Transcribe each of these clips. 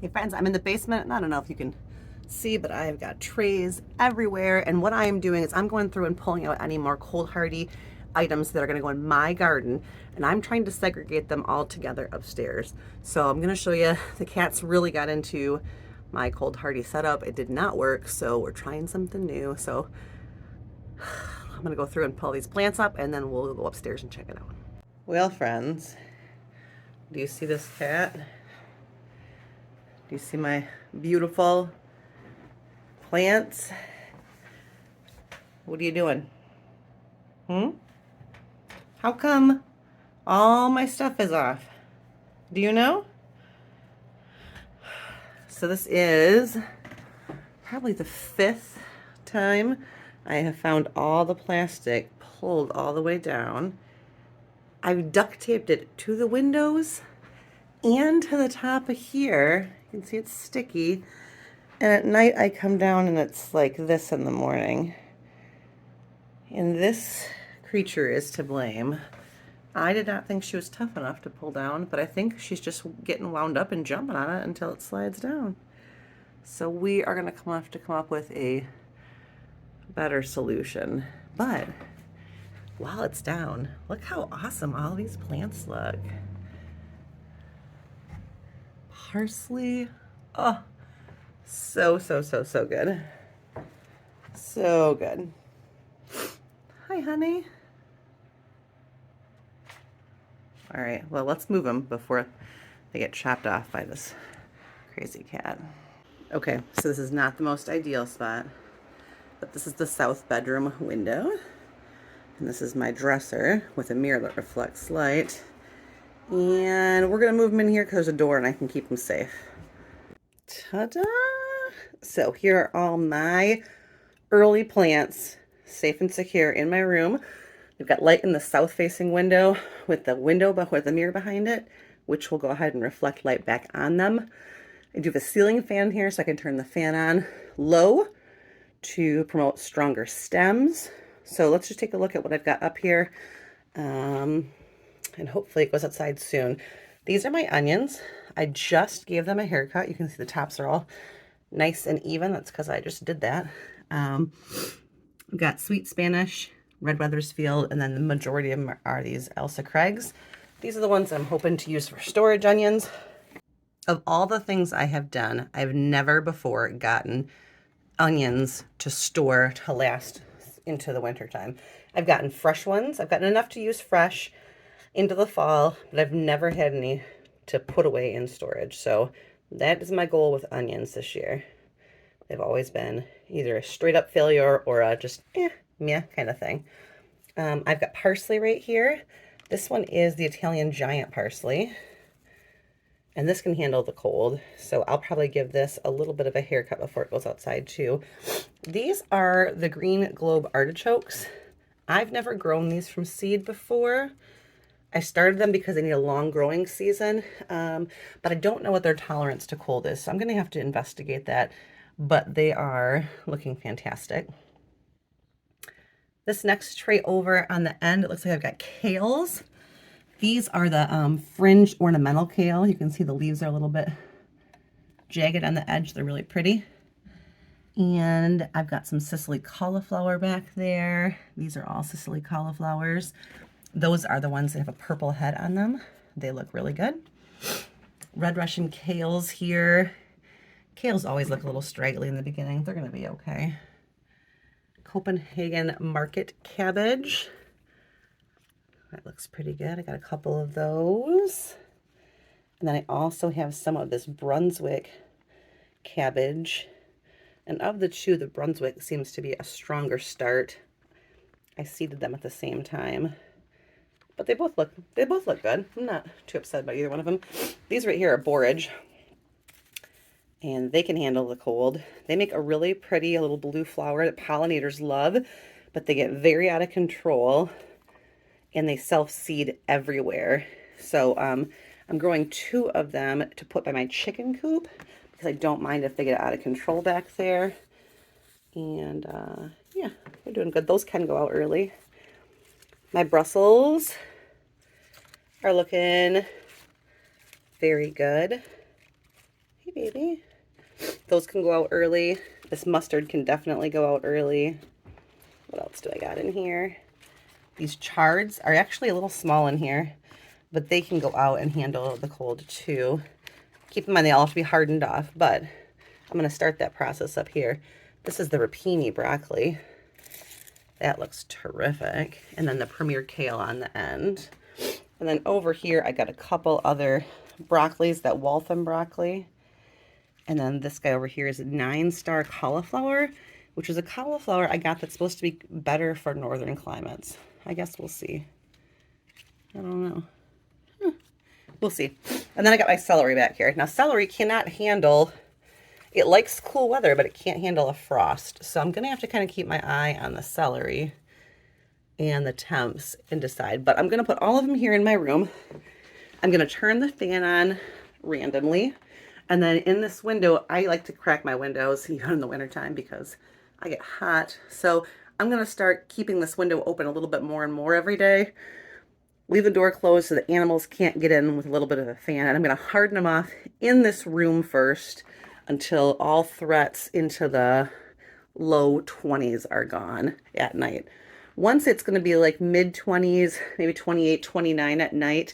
Hey friends, I'm in the basement, and I don't know if you can see, but I've got trays everywhere. And what I am doing is I'm going through and pulling out any more cold hardy items that are going to go in my garden, and I'm trying to segregate them all together upstairs. So I'm going to show you, the cats really got into my cold hardy setup. It did not work, so we're trying something new. So I'm going to go through and pull these plants up, and then we'll go upstairs and check it out. Well, friends, do you see this cat? Do you see my beautiful plants? What are you doing? How come all my stuff is off? Do you know? So this is probably the 5th time I have found all the plastic pulled all the way down. I've duct taped it to the windows and to the top of here. You can see it's sticky. And at night I come down and it's like this in the morning. And this creature is to blame. I did not think she was tough enough to pull down, but I think she's just getting wound up and jumping on it until it slides down. So we are going to have to come up with a better solution. But while it's down, look how awesome all these plants look. Parsley. Oh, so good. So good. Hi, honey. All right, well, let's move them before they get chopped off by this crazy cat. Okay, so this is not the most ideal spot, but this is the south bedroom window. And this is my dresser with a mirror that reflects light. And we're gonna move them in here because there's a door and I can keep them safe. Ta-da! So here are all my early plants, safe and secure in my room. We've got light in the south-facing window with the mirror behind it, which will go ahead and reflect light back on them. I do have a ceiling fan here, so I can turn the fan on low to promote stronger stems. So let's just take a look at what I've got up here, and hopefully it goes outside soon. These are my onions. I just gave them a haircut. You can see the tops are all nice and even. That's because I just did that. I've got sweet Spanish, red Weathersfield, and then the majority of them are these Elsa Craigs. These are the ones I'm hoping to use for storage onions. Of all the things I have done, I've never before gotten onions to store to last into the wintertime. I've gotten fresh ones. I've gotten enough to use fresh into the fall, but I've never had any to put away in storage. So that is my goal with onions this year. They've always been either a straight up failure or a just meh kind of thing. I've got parsley right here. This one is the Italian giant parsley, and this can handle the cold. So I'll probably give this a little bit of a haircut before it goes outside too. These are the green globe artichokes. I've never grown these from seed before. I started them because they need a long growing season, but I don't know what their tolerance to cold is. So I'm gonna have to investigate that, but they are looking fantastic. This next tray over on the end, it looks like I've got kales. These are the fringe ornamental kale. You can see the leaves are a little bit jagged on the edge. They're really pretty. And I've got some Sicily cauliflower back there. These are all Sicily cauliflowers. Those are the ones that have a purple head on them. They look really good. Red Russian kales here. Kales always look a little straggly in the beginning. They're gonna be okay. Copenhagen market cabbage. That looks pretty good. I got a couple of those. And then I also have some of this Brunswick cabbage. And of the two, the Brunswick seems to be a stronger start. I seeded them at the same time. But they both look good. I'm not too upset about either one of them. These right here are borage. And they can handle the cold. They make a really pretty little blue flower that pollinators love, but they get very out of control and they self-seed everywhere. So I'm growing 2 of them to put by my chicken coop because I don't mind if they get out of control back there. And yeah, they're doing good. Those can go out early. My Brussels are looking very good. Hey, baby. Those can go out early. This mustard can definitely go out early. What else do I got in here? These chards are actually a little small in here, but they can go out and handle the cold too. Keep in mind they all have to be hardened off, but I'm going to start that process up here. This is the rapini broccoli. That looks terrific. And then the Premier Kale on the end. And then over here, I got a couple other broccolis, that Waltham broccoli. And then this guy over here is a 9-star cauliflower, which is a cauliflower I got that's supposed to be better for northern climates. I guess we'll see. I don't know. We'll see. And then I got my celery back here. Now, celery cannot handle, it likes cool weather, but it can't handle a frost. So I'm going to have to kind of keep my eye on the celery and the temps and decide. But I'm going to put all of them here in my room. I'm going to turn the fan on randomly. And then in this window, I like to crack my windows even in the wintertime because I get hot. So I'm going to start keeping this window open a little bit more and more every day. Leave the door closed so the animals can't get in with a little bit of a fan. And I'm going to harden them off in this room first until all threats into the low 20s are gone at night. Once it's going to be like mid 20s, maybe 28, 29 at night,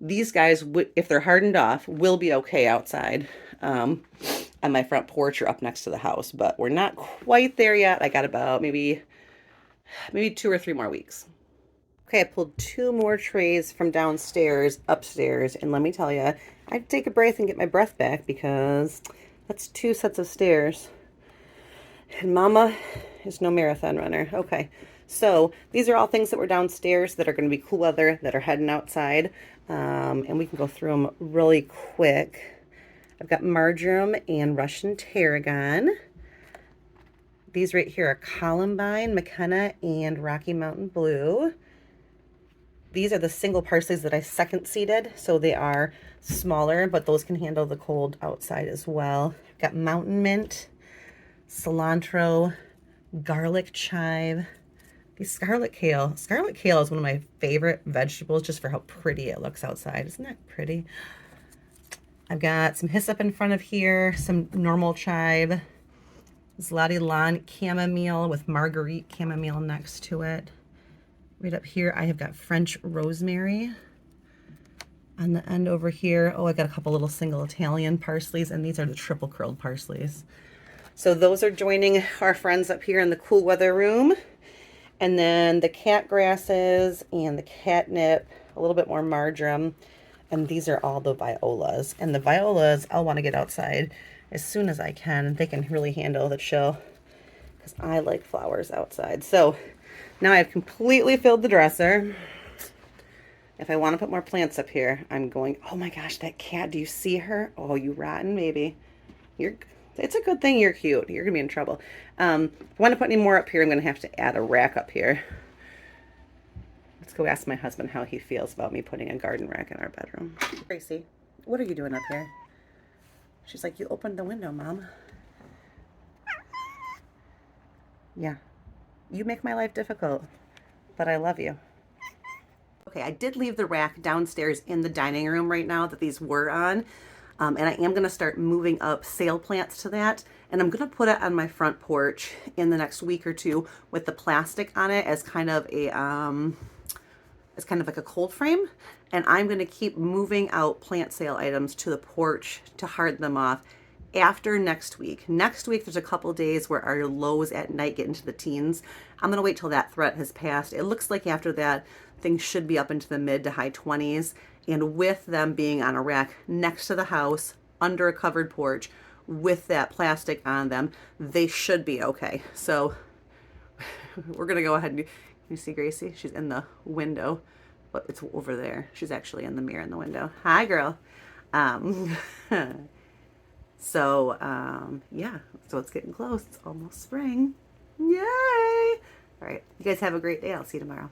these guys, if they're hardened off, will be okay outside on my front porch or up next to the house. But we're not quite there yet. I got about maybe 2 or 3 more weeks. Okay, I pulled 2 more trays from downstairs, upstairs, and let me tell you, I had to take a breath and get my breath back because that's 2 sets of stairs. And Mama is no marathon runner. Okay, so these are all things that were downstairs that are going to be cool weather, that are heading outside, and we can go through them really quick. I've got marjoram and Russian tarragon. These right here are columbine, McKenna, and Rocky Mountain Blue. These are the single parsleys that I second seeded, so they are smaller, but those can handle the cold outside as well. I've got mountain mint, cilantro, garlic chive, these scarlet kale. Scarlet kale is one of my favorite vegetables just for how pretty it looks outside. Isn't that pretty? I've got some hyssop in front of here, some normal chive, Zlati Lawn chamomile with marguerite chamomile next to it. Right up here, I have got French rosemary. On the end over here, oh, I got a couple little single Italian parsleys, and these are the triple curled parsleys. So those are joining our friends up here in the cool weather room. And then the cat grasses and the catnip, a little bit more marjoram. And these are all the violas. And the violas, I'll want to get outside as soon as I can. They can really handle the chill because I like flowers outside. So now I've completely filled the dresser. If I want to put more plants up here, I'm going, oh my gosh, that cat, do you see her? Oh, you rotten baby. It's a good thing you're cute. You're going to be in trouble. If I want to put any more up here, I'm going to have to add a rack up here. Let's go ask my husband how he feels about me putting a garden rack in our bedroom. Gracie, what are you doing up here? She's like, you opened the window, Mom. Yeah. You make my life difficult, but I love you. Okay, I did leave the rack downstairs in the dining room right now that these were on. And I am going to start moving up sale plants to that. And I'm going to put it on my front porch in the next week or 2 with the plastic on it as kind of a, as kind of like a cold frame. And I'm going to keep moving out plant sale items to the porch to harden them off after next week. Next week, there's a couple days where our lows at night get into the teens. I'm going to wait till that threat has passed. It looks like after that, things should be up into the mid to high 20s. And with them being on a rack next to the house, under a covered porch, with that plastic on them, they should be okay. So we're going to go ahead and, you see Gracie? She's in the window, but it's over there. She's actually in the mirror in the window. Hi, girl. Yeah, so it's getting close. It's almost spring. Yay! All right, you guys have a great day. I'll see you tomorrow.